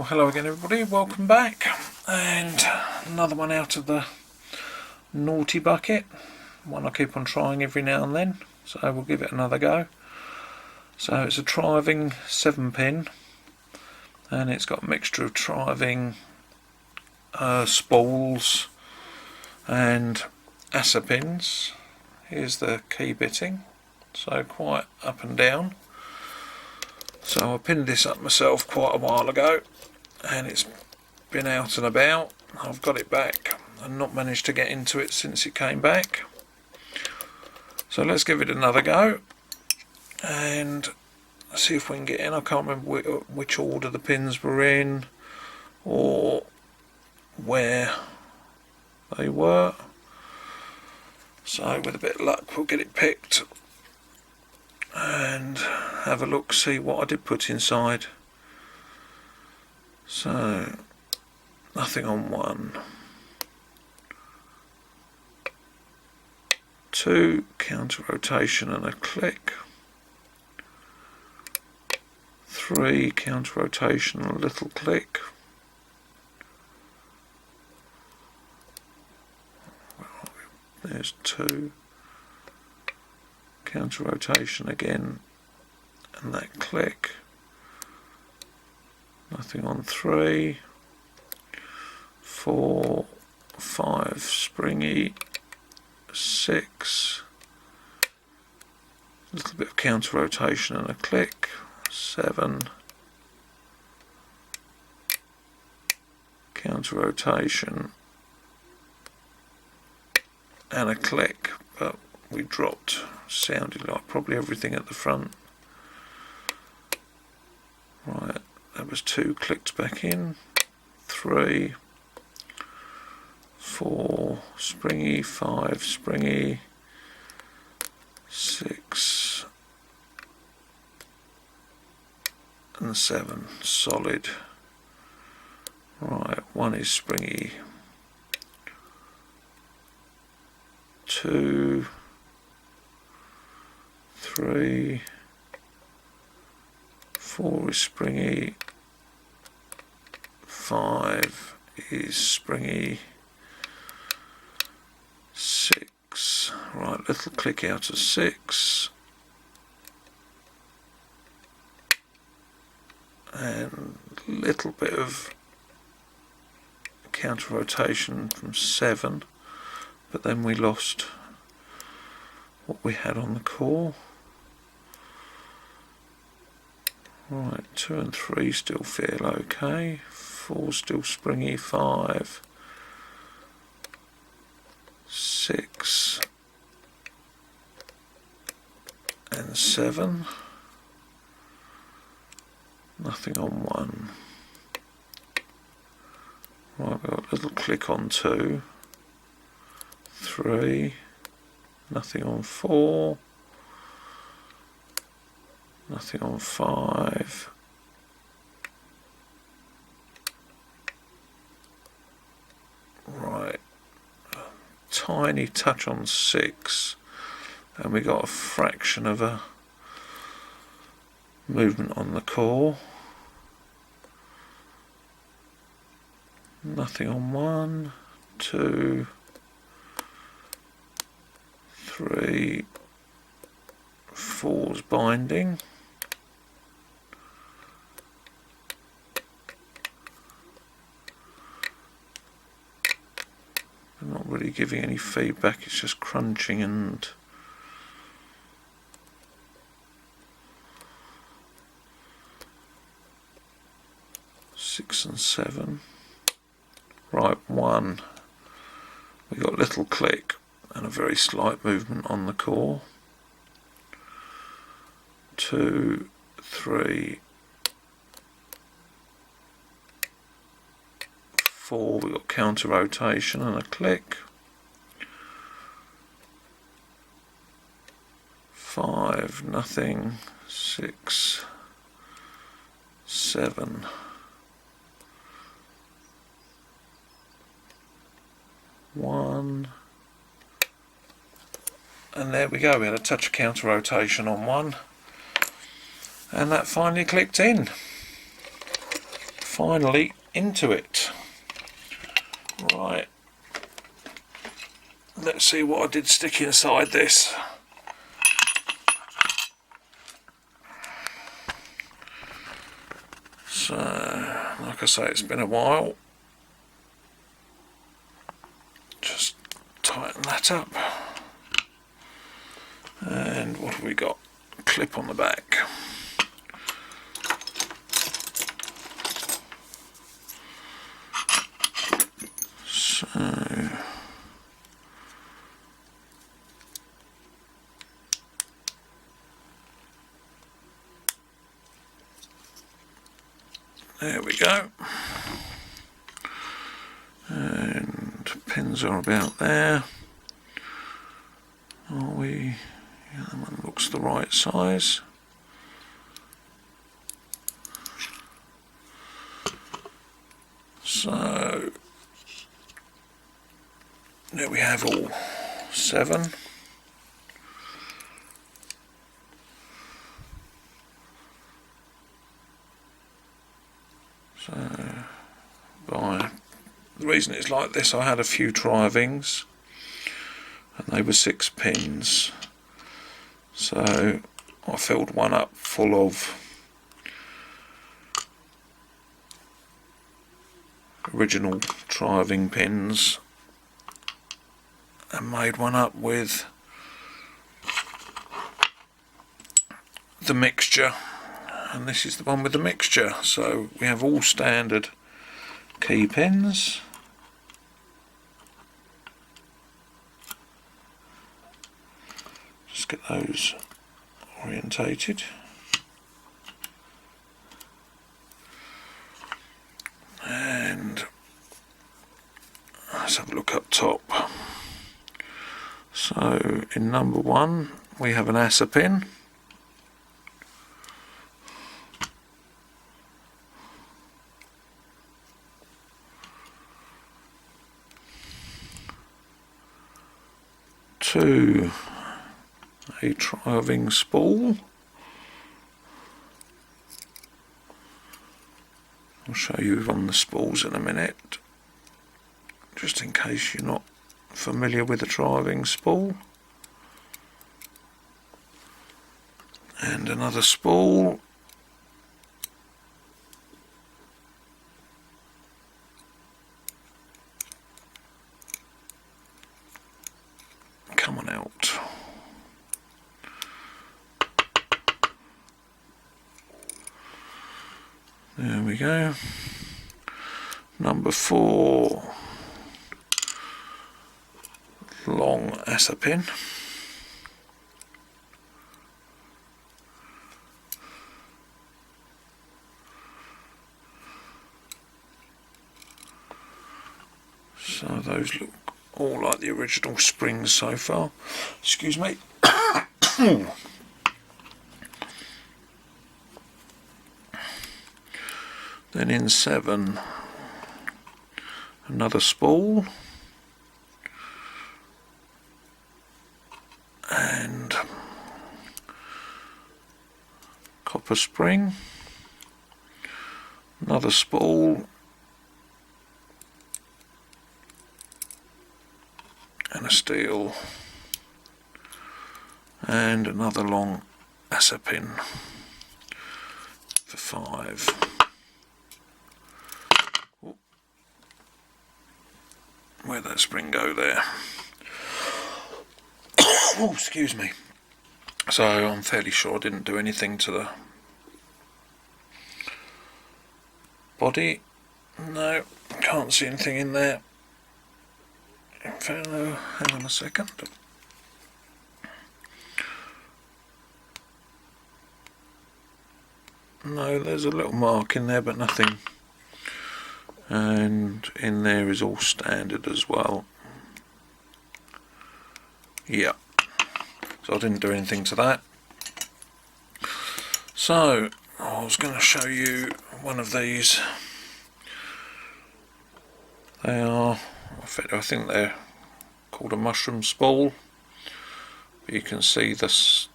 Well, hello again everybody, welcome back, and another one out of the naughty bucket, one I keep on trying every now and then, so we'll give it another go. So it's a Trioving 7-pin, and it's got a mixture of Trioving spools and Assa pins. Here's the key bitting, so quite up and down. So I pinned this up myself quite a while ago, and it's been out and about. I've got it back and not managed to get into it since it came back. So let's give it another go and see if we can get in. I can't remember which order the pins were in or where they were. So with a bit of luck we'll get it picked and have a look, see what I did put inside. So nothing on 1, 2, counter rotation and a click, 3, counter rotation and a little click, there's 2, counter rotation again and that click, nothing on 3, 4, 5, springy, 6, a little bit of counter rotation and a click, 7, counter rotation and a click, but we dropped, sounded like probably everything at the front. Right, that was 2 clicked back in, 3, 4, springy, 5, springy, 6 and 7, solid. Right, 1 is springy, 2, 3, 4 is springy, 5 is springy, 6, right, little click out of 6, and a little bit of counter rotation from 7, but then we lost what we had on the core. Right, 2 and 3 still feel okay, 4 still springy, 5, 6 and 7, nothing on 1. Right, we've got a little click on 2, 3, nothing on 4, nothing on 5, right, a tiny touch on 6, and we got a fraction of a movement on the core. Nothing on 1, 2, 3, 4's binding. I'm not really giving any feedback, it's just crunching and six and 7. Right, 1, we got a little click and a very slight movement on the core. 2, 3, 4, we got counter rotation and a click. 5, nothing. 6, 7. 1, and there we go, we had a touch of counter rotation on 1, and that finally clicked in. finally into it. Right, let's see what I did stick inside this. So, like I say, it's been a while. Just tighten that up. And what have we got? A clip on the back. So there we go. And pins are about there. Are we? Yeah, that one looks the right size. So there we have all 7. So the reason it's like this, I had a few Triovings and they were 6 pins, so I filled one up full of original Trioving pins and made one up with the mixture, and this is the one with the mixture. So we have all standard key pins. Just get those orientated. And let's have a look up top. So in number 1 we have an Assa pin. Two, a Trioving spool. I'll show you on the spools in a minute, just in case you're not familiar with the Trioving spool. And another spool. Come on out. There we go. Number 4, long Assa pin. So those look all like the original springs so far. Excuse me. Then in 7, another spool and copper spring, another spool and a steel, and another long Assa pin for 5. Where'd that spring go there? Oh, excuse me. So I'm fairly sure I didn't do anything to the body. No, can't see anything in there. In fact, no, hang on a second. No, there's a little mark in there, but nothing. And in there is all standard as well. Yeah, so I didn't do anything to that. So I was going to show you one of these. They are, I think they're called a mushroom spool, but you can see this,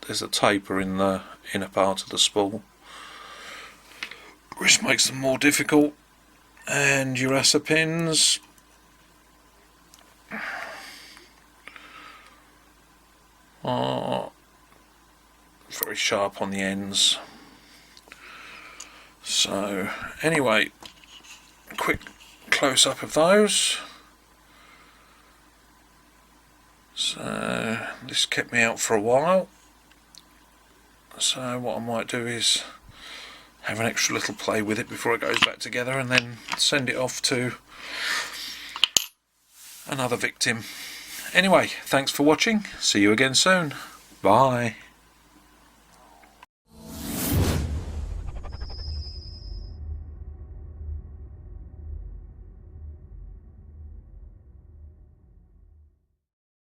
there's a taper in the inner part of the spool. which makes them more difficult. And your Assa pins are very sharp on the ends. So anyway, quick close up of those. So this kept me out for a while, so what I might do is have an extra little play with it before it goes back together, and then send it off to another victim. Anyway, thanks for watching. See you again soon. Bye.